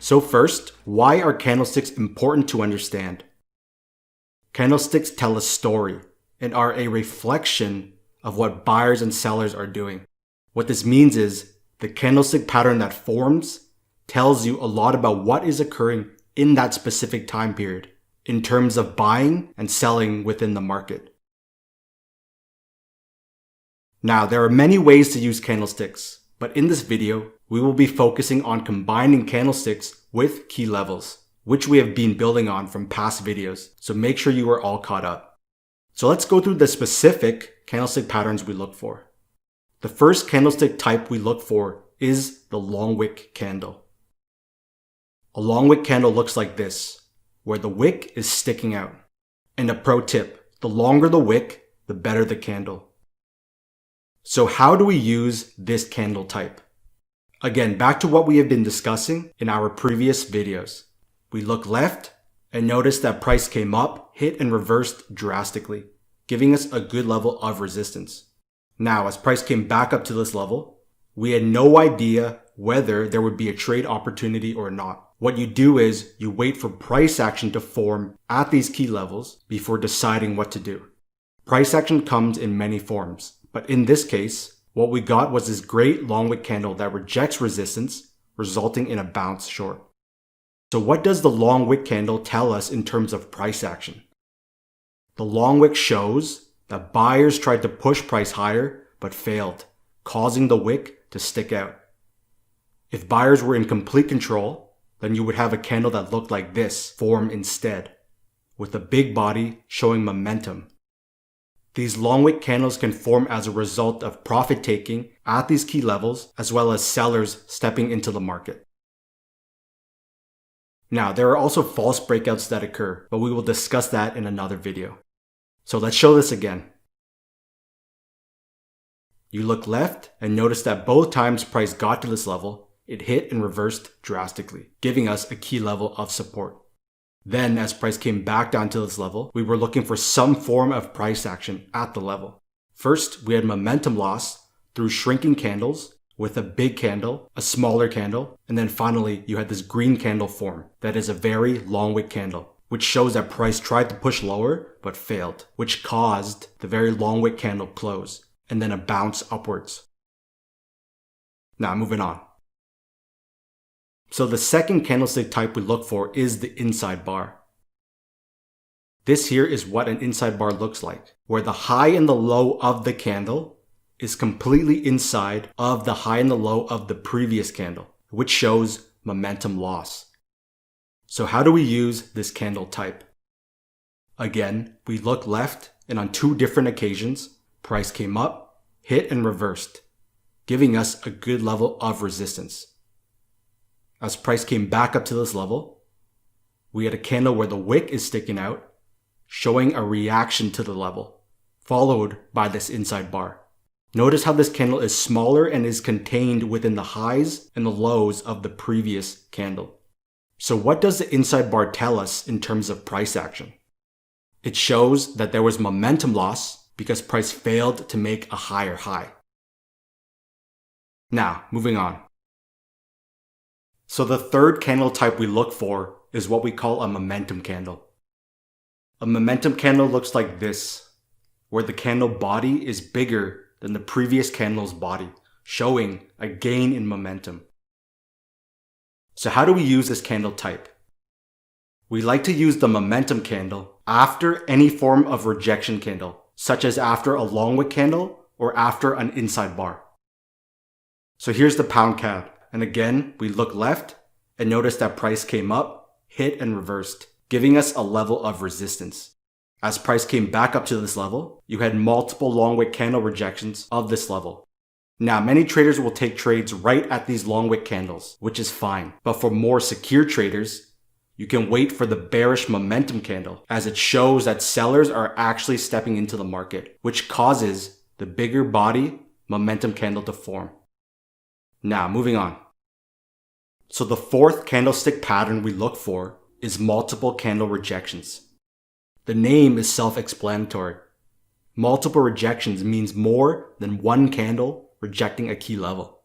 So first, why are candlesticks important to understand? Candlesticks tell a story and are a reflection of what buyers and sellers are doing. What this means is the candlestick pattern that forms tells you a lot about what is occurring in that specific time period in terms of buying and selling within the market. Now, there are many ways to use candlesticks, but in this video, we will be focusing on combining candlesticks with key levels, which we have been building on from past videos, so make sure you are all caught up. So let's go through the specific candlestick patterns we look for. The first candlestick type we look for is the long wick candle. A long wick candle looks like this, where the wick is sticking out. And a pro tip, the longer the wick, the better the candle. So how do we use this candle type? Again, back to what we have been discussing in our previous videos. We look left and notice that price came up, hit and reversed drastically, giving us a good level of resistance. Now, as price came back up to this level, we had no idea whether there would be a trade opportunity or not. What you do is you wait for price action to form at these key levels before deciding what to do. Price action comes in many forms, but in this case, what we got was this great long wick candle that rejects resistance, resulting in a bounce short. So what does the long wick candle tell us in terms of price action? The long wick shows that buyers tried to push price higher but failed, causing the wick to stick out. If buyers were in complete control, then you would have a candle that looked like this form instead, with a big body showing momentum. These long wick candles can form as a result of profit taking at these key levels, as well as sellers stepping into the market. Now, there are also false breakouts that occur, but we will discuss that in another video. So let's show this again. You look left and notice that both times price got to this level, it hit and reversed drastically, giving us a key level of support. Then, as price came back down to this level, we were looking for some form of price action at the level. First, we had momentum loss through shrinking candles with a big candle, a smaller candle, and then finally you had this green candle form that is a very long wick candle, which shows that price tried to push lower but failed, which caused the very long wick candle close and then a bounce upwards. Now, moving on. So the second candlestick type we look for is the inside bar. This here is what an inside bar looks like, where the high and the low of the candle is completely inside of the high and the low of the previous candle, which shows momentum loss. So how do we use this candle type? Again, we look left, and on two different occasions, price came up, hit and reversed, giving us a good level of resistance. As price came back up to this level, we had a candle where the wick is sticking out, showing a reaction to the level, followed by this inside bar. Notice how this candle is smaller and is contained within the highs and the lows of the previous candle. So what does the inside bar tell us in terms of price action? It shows that there was momentum loss because price failed to make a higher high. Now, moving on. So the third candle type we look for is what we call a momentum candle. A momentum candle looks like this, where the candle body is bigger than the previous candle's body, showing a gain in momentum. So how do we use this candle type? We like to use the momentum candle after any form of rejection candle, such as after a long wick candle or after an inside bar. So here's the pound CAD. And again, we look left and notice that price came up, hit and reversed, giving us a level of resistance. As price came back up to this level, you had multiple long wick candle rejections of this level. Now, many traders will take trades right at these long wick candles, which is fine. But for more secure traders, you can wait for the bearish momentum candle, as it shows that sellers are actually stepping into the market, which causes the bigger body momentum candle to form. Now, moving on. So the fourth candlestick pattern we look for is multiple candle rejections. The name is self-explanatory. Multiple rejections means more than one candle rejecting a key level.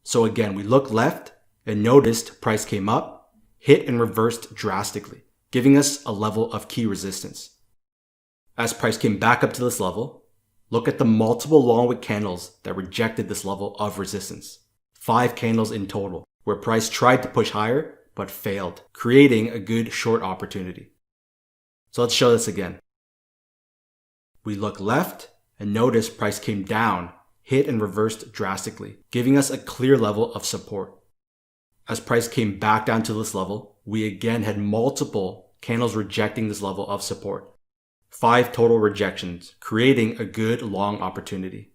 So again, we look left and noticed price came up, hit and reversed drastically, giving us a level of key resistance. As price came back up to this level, look at the multiple long wick candles that rejected this level of resistance. 5 candles in total, where price tried to push higher but failed, creating a good short opportunity. So let's show this again. We look left and notice price came down, hit and reversed drastically, giving us a clear level of support. As price came back down to this level, we again had multiple candles rejecting this level of support. 5 total rejections, creating a good long opportunity.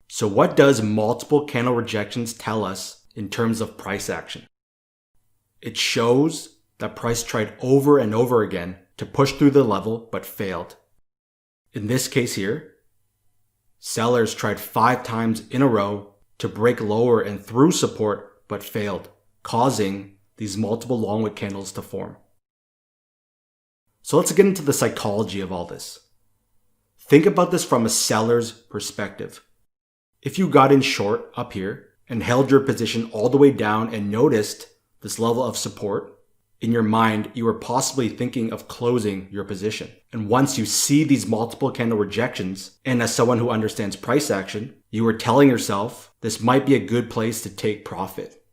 So what does multiple candle rejections tell us in terms of price action? It shows that price tried over and over again to push through the level but failed. In this case here, sellers tried 5 times in a row to break lower and through support but failed, causing these multiple long wick candles to form. So let's get into the psychology of all this. Think about this from a seller's perspective. If you got in short up here and held your position all the way down and noticed this level of support, in your mind, you were possibly thinking of closing your position. And once you see these multiple candle rejections, and as someone who understands price action, you were telling yourself this might be a good place to take profit.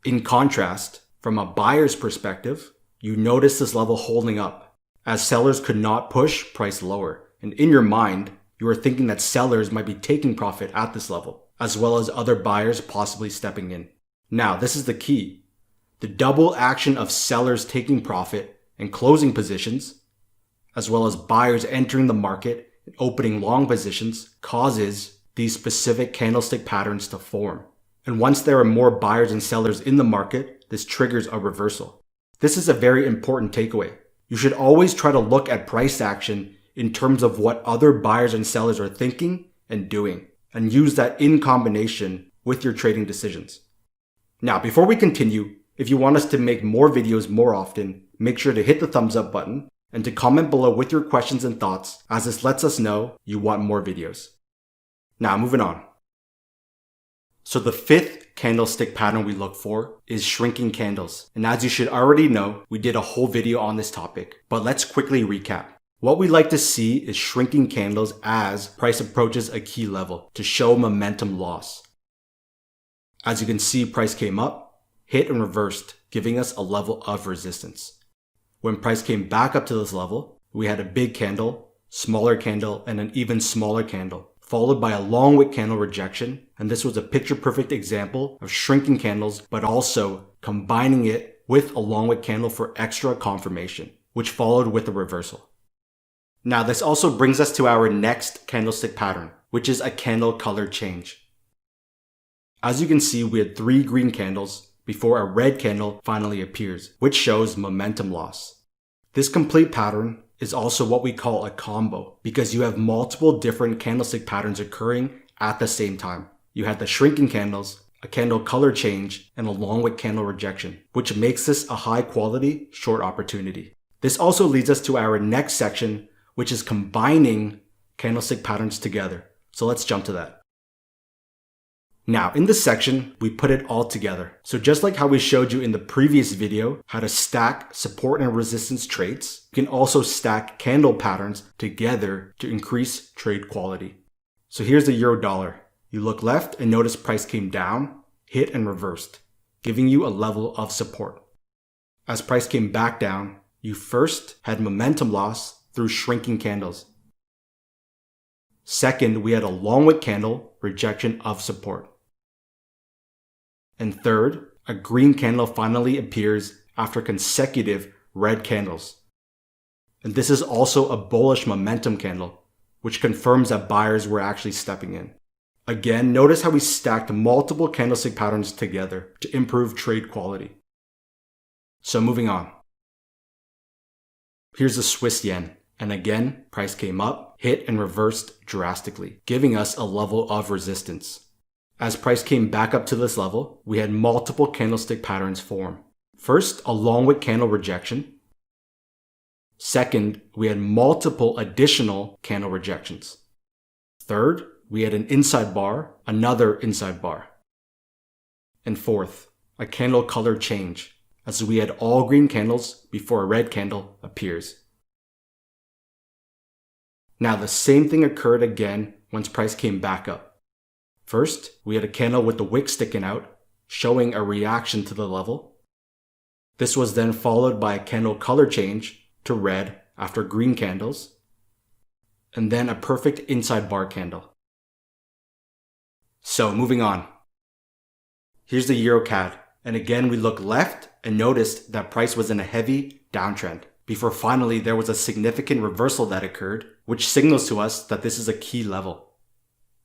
In contrast, from a buyer's perspective, you notice this level holding up, as sellers could not push price lower. And in your mind, you are thinking that sellers might be taking profit at this level, as well as other buyers possibly stepping in. Now, this is the key. The double action of sellers taking profit and closing positions, as well as buyers entering the market and opening long positions, causes these specific candlestick patterns to form. And once there are more buyers and sellers in the market, this triggers a reversal. This is a very important takeaway. You should always try to look at price action in terms of what other buyers and sellers are thinking and doing, and use that in combination with your trading decisions. Now, before we continue, if you want us to make more videos more often, make sure to hit the thumbs up button and to comment below with your questions and thoughts, as this lets us know you want more videos. Now, moving on. So the 5th candlestick pattern we look for is shrinking candles. And as you should already know, we did a whole video on this topic, but let's quickly recap. What we like to see is shrinking candles as price approaches a key level to show momentum loss. As you can see, price came up, hit and reversed, giving us a level of resistance. When price came back up to this level, we had a big candle, smaller candle, and an even smaller candle, followed by a long wick candle rejection, and this was a picture-perfect example of shrinking candles, but also combining it with a long wick candle for extra confirmation, which followed with a reversal. Now this also brings us to our next candlestick pattern, which is a candle color change. As you can see, we had 3 green candles before a red candle finally appears, which shows momentum loss. This complete pattern is also what we call a combo, because you have multiple different candlestick patterns occurring at the same time. You had the shrinking candles, a candle color change, and a long wick candle rejection, which makes this a high quality short opportunity. This also leads us to our next section, which is combining candlestick patterns together. So let's jump to that. Now, in this section, we put it all together. So just like how we showed you in the previous video, how to stack support and resistance traits, you can also stack candle patterns together to increase trade quality. So here's the euro dollar. You look left and notice price came down, hit and reversed, giving you a level of support. As price came back down, you first had momentum loss through shrinking candles. Second, we had a long wick candle rejection of support. And third, a green candle finally appears after consecutive red candles. And this is also a bullish momentum candle, which confirms that buyers were actually stepping in. Again, notice how we stacked multiple candlestick patterns together to improve trade quality. So moving on. Here's the Swiss yen. And again, price came up, hit and reversed drastically, giving us a level of resistance. As price came back up to this level, we had multiple candlestick patterns form. First, a long wick candle rejection. Second, we had multiple additional candle rejections. Third, we had an inside bar, another inside bar. And fourth, a candle color change, as we had all green candles before a red candle appears. Now the same thing occurred again once price came back up. First, we had a candle with the wick sticking out, showing a reaction to the level. This was then followed by a candle color change to red after green candles, and then a perfect inside bar candle. So moving on. Here's the EuroCAD, and again we look left and noticed that price was in a heavy downtrend, before finally there was a significant reversal that occurred, which signals to us that this is a key level.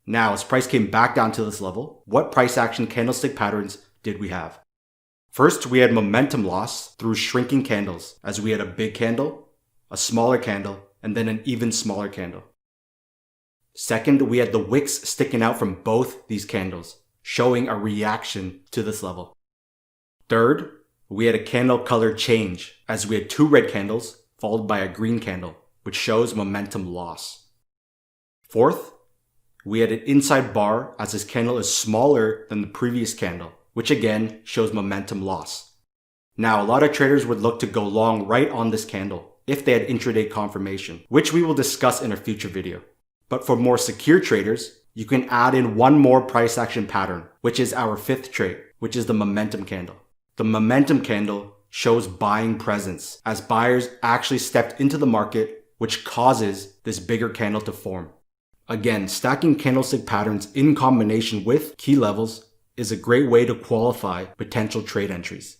Now, as price came back down to this level, what price action candlestick patterns did we have? First, we had momentum loss through shrinking candles, as we had a big candle, a smaller candle, and then an even smaller candle. Second, we had the wicks sticking out from both these candles, showing a reaction to this level. Third, we had a candle color change, as we had two red candles followed by a green candle, which shows momentum loss. Fourth, we had an inside bar, as this candle is smaller than the previous candle, which again shows momentum loss. Now, a lot of traders would look to go long right on this candle if they had intraday confirmation, which we will discuss in a future video. But for more secure traders, you can add in one more price action pattern, which is our fifth trade, which is the momentum candle. The momentum candle shows buying presence, as buyers actually stepped into the market, which causes this bigger candle to form. Again, stacking candlestick patterns in combination with key levels is a great way to qualify potential trade entries.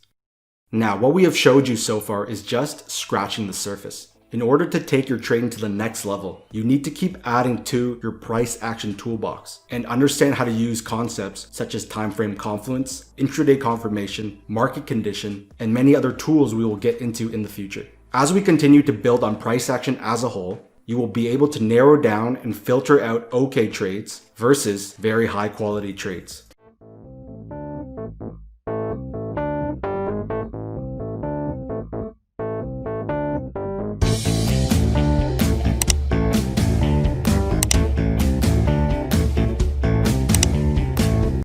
Now, what we have showed you so far is just scratching the surface. In order to take your trading to the next level, you need to keep adding to your price action toolbox and understand how to use concepts such as time frame confluence, intraday confirmation, market condition, and many other tools we will get into in the future. As we continue to build on price action as a whole, you will be able to narrow down and filter out okay trades versus very high quality trades.